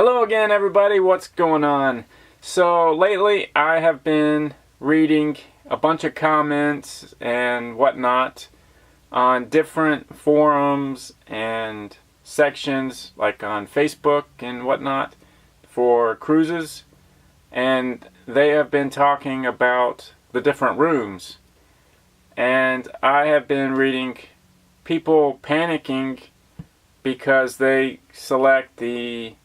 Hello again, everybody. What's going on? So lately I have been reading a bunch of comments and whatnot on different forums and sections, like on Facebook and whatnot, for cruises, and they have been talking about the different rooms. And I have been reading people panicking because they select the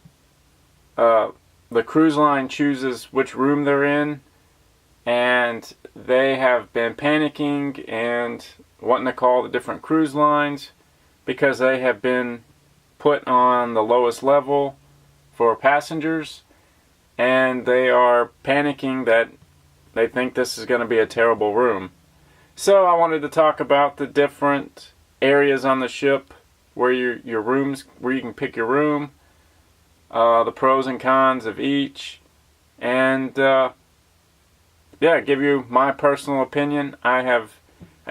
cruise line chooses which room they're in, and they have been panicking and wanting to call the different cruise lines because they have been put on the lowest level for passengers, and they are panicking that they think this is going to be a terrible room. So I wanted to talk about the different areas on the ship where your rooms, where you can pick your room, the pros and cons of each, and give you my personal opinion. I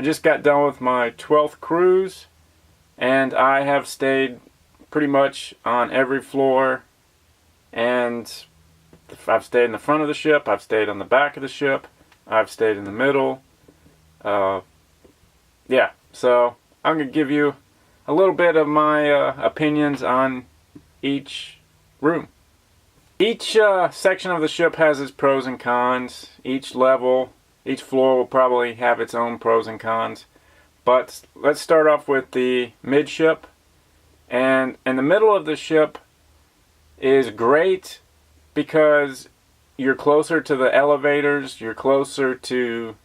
just got done with my 12th cruise, and I have stayed pretty much on every floor, and I've stayed in the front of the ship, I've stayed on the back of the ship, I've stayed in the middle. So I'm going to give you a little bit of my opinions on each room. Each section of the ship has its pros and cons. Each level, each floor will probably have its own pros and cons. But let's start off with the midship. And in the middle of the ship is great because you're closer to the elevators, you're closer to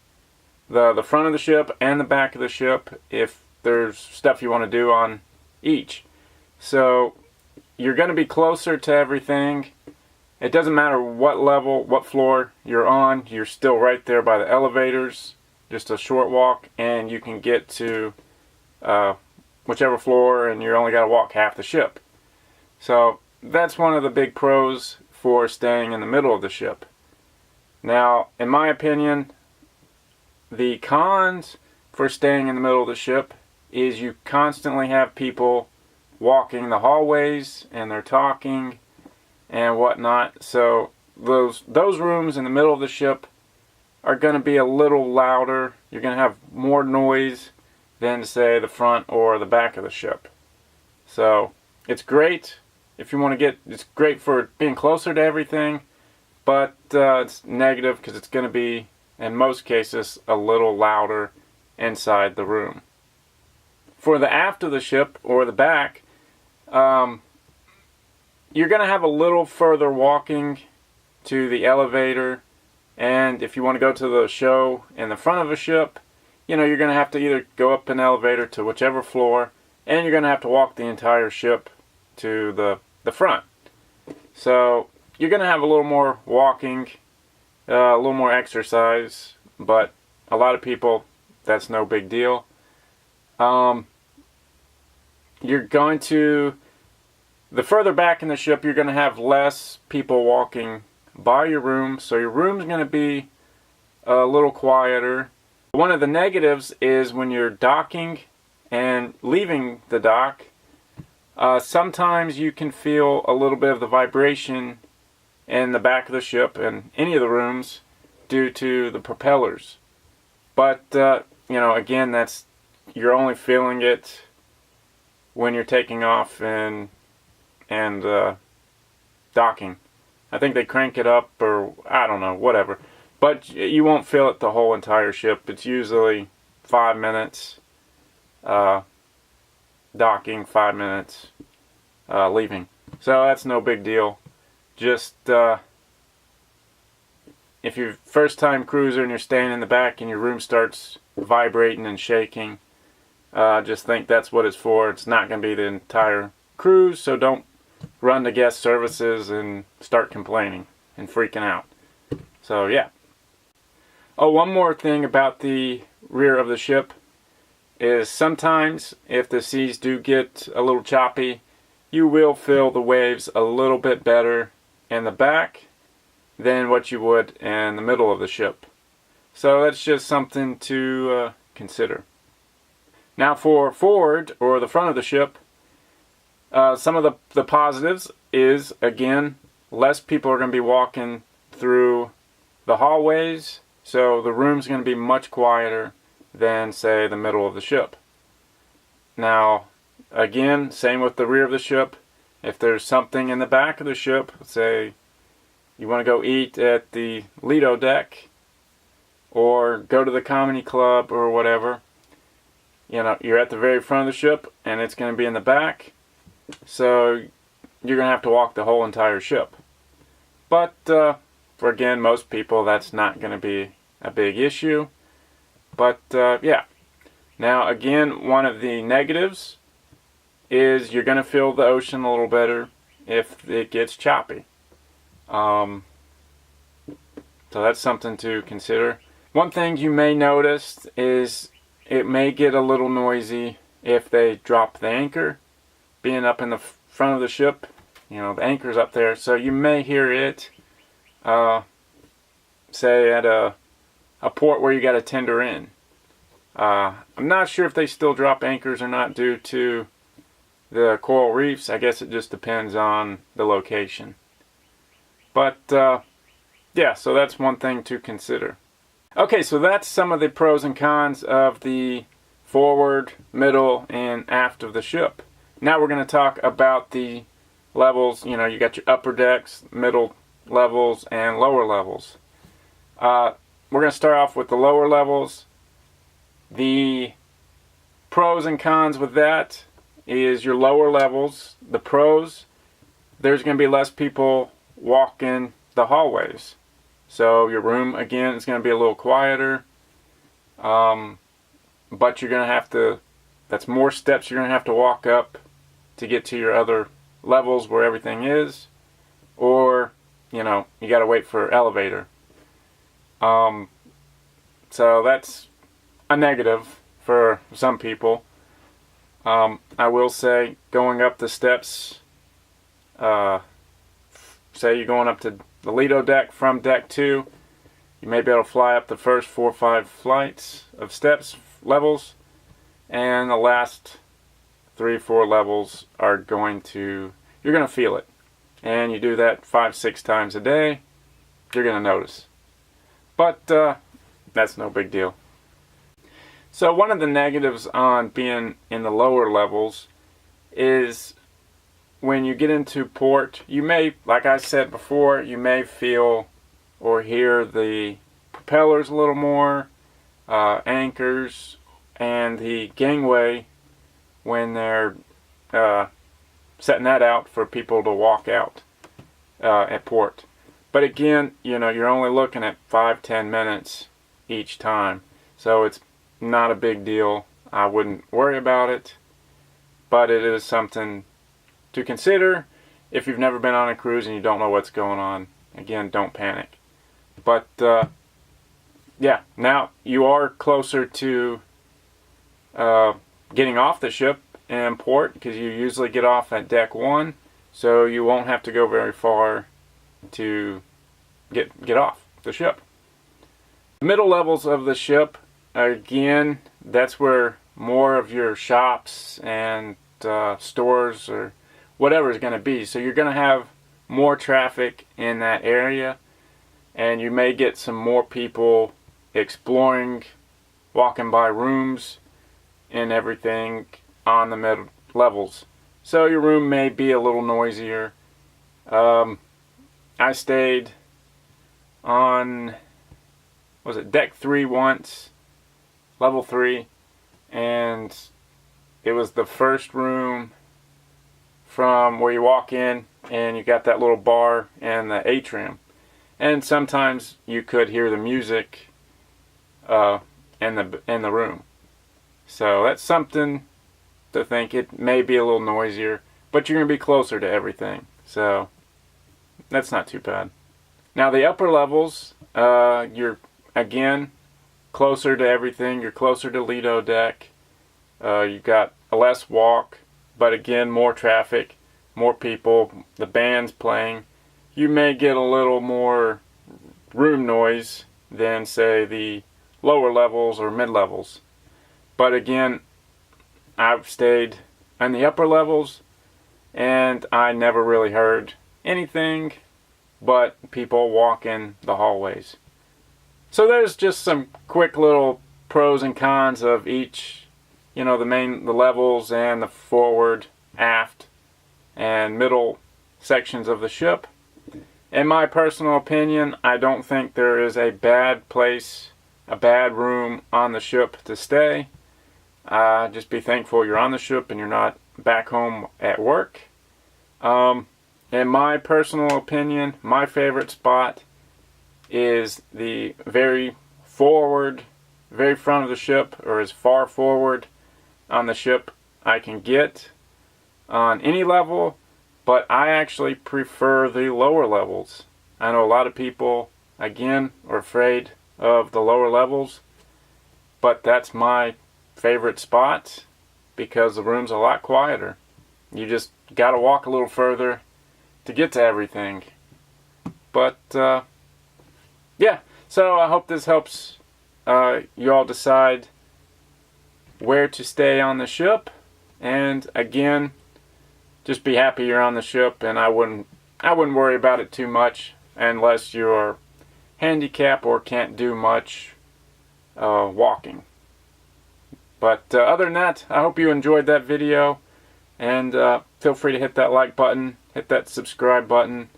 the front of the ship and the back of the ship if there's stuff you want to do on each. So you're going to be closer to everything. It doesn't matter what level, what floor you're on, you're still right there by the elevators, just a short walk, and you can get to whichever floor, and you only got to walk half the ship. So that's one of the big pros for staying in the middle of the ship. Now, in my opinion, the cons for staying in the middle of the ship is you constantly have people walking the hallways, and they're talking and whatnot. So those rooms in the middle of the ship are going to be a little louder. You're going to have more noise than, say, the front or the back of the ship. So it's great if you want to it's great for being closer to everything, but it's negative because it's going to be, in most cases, a little louder inside the room. For the aft of the ship, or the back, you're going to have a little further walking to the elevator, and if you want to go to the show in the front of a ship, you're going to have to either go up an elevator to whichever floor, and you're going to have to walk the entire ship to the front. So you're going to have a little more walking, a little more exercise, but a lot of people, that's no big deal. The further back in the ship, you're going to have less people walking by your room, so your room's going to be a little quieter. One of the negatives is when you're docking and leaving the dock, sometimes you can feel a little bit of the vibration in the back of the ship and any of the rooms due to the propellers. But, again, you're only feeling it when you're taking off and docking. I think they crank it up, or I don't know, whatever. But you won't feel it the whole entire ship. It's usually 5 minutes docking, 5 minutes leaving. So that's no big deal. Just if you're first time cruiser and you're staying in the back and your room starts vibrating and shaking, just think that's what it's for. It's not going to be the entire cruise, so don't run to guest services and start complaining and freaking out. So yeah. Oh, one more thing about the rear of the ship is sometimes if the seas do get a little choppy, you will feel the waves a little bit better in the back than what you would in the middle of the ship. So that's just something to consider. Now for forward, or the front of the ship, some of the positives is, again, less people are going to be walking through the hallways, so the room's going to be much quieter than, say, the middle of the ship. Now, again, same with the rear of the ship. If there's something in the back of the ship, say you want to go eat at the Lido deck or go to the comedy club or whatever, you know, you're at the very front of the ship and it's going to be in the back, so you're going to have to walk the whole entire ship. But for, again, most people, that's not going to be a big issue. But yeah. Now, again, one of the negatives is you're going to feel the ocean a little better if it gets choppy. So that's something to consider. One thing you may notice is it may get a little noisy if they drop the anchor. Being up in the front of the ship, you know, the anchor's up there, so you may hear it, say at a port where you got a tender in. I'm not sure if they still drop anchors or not due to the coral reefs. I guess it just depends on the location. But yeah, so that's one thing to consider. Okay, so that's some of the pros and cons of the forward, middle, and aft of the ship. Now we're going to talk about the levels. You know, you got your upper decks, middle levels, and lower levels. We're going to start off with the lower levels. The pros and cons with that is your lower levels. The pros, there's going to be less people walking the hallways. So your room, again, is going to be a little quieter. But you're going to have to, that's more steps you're going to have to walk up to get to your other levels where everything is. Or, you know, you got to wait for elevator. So that's a negative for some people. I will say, going up the steps, say you're going up to the Lido deck from deck 2, you may be able to fly up the first 4 or 5 flights of steps, levels, and the last 3 or 4 levels are going to, you're going to feel it. And you do that 5-6 times a day, you're going to notice. But that's no big deal. So one of the negatives on being in the lower levels is when you get into port, you may, like I said before, you may feel or hear the propellers a little more, anchors, and the gangway when they're setting that out for people to walk out at port. But again, you know, you're only looking at 5-10 minutes each time, so it's not a big deal. I wouldn't worry about it, but it is something to consider if you've never been on a cruise and you don't know what's going on. Again, don't panic. But yeah, now you are closer to getting off the ship and port, because you usually get off at deck 1, so you won't have to go very far to get off the ship. The middle levels of the ship, again, that's where more of your shops and stores or whatever is going to be. So you're going to have more traffic in that area, and you may get some more people exploring, walking by rooms and everything on the middle levels. So your room may be a little noisier. I stayed on, was it deck 3 once, level 3, and it was the first room from where you walk in and you got that little bar and the atrium. And sometimes you could hear the music in the room. So that's something to think. It may be a little noisier, but you're going to be closer to everything. So that's not too bad. Now the upper levels, you're again closer to everything. You're closer to Lido deck. You've got a less walk, but again more traffic, more people, the band's playing. You may get a little more room noise than, say, the lower levels or mid levels. But again, I've stayed in the upper levels, and I never really heard anything but people walking the hallways. So there's just some quick little pros and cons of each, the levels and the forward, aft, and middle sections of the ship. In my personal opinion, I don't think there is a bad place, a bad room on the ship to stay. Just be thankful you're on the ship and you're not back home at work. In my personal opinion, my favorite spot is the very front of the ship, or as far forward on the ship I can get on any level, but I actually prefer the lower levels. I know a lot of people, again, are afraid of the lower levels, but that's my favorite spot because the room's a lot quieter. You just gotta walk a little further to get to everything. But yeah, so I hope this helps you all decide where to stay on the ship. And again, just be happy you're on the ship, and I wouldn't worry about it too much unless you're handicapped or can't do much walking. But other than that, I hope you enjoyed that video, and feel free to hit that like button, hit that subscribe button,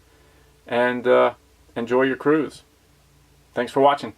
and enjoy your cruise. Thanks for watching.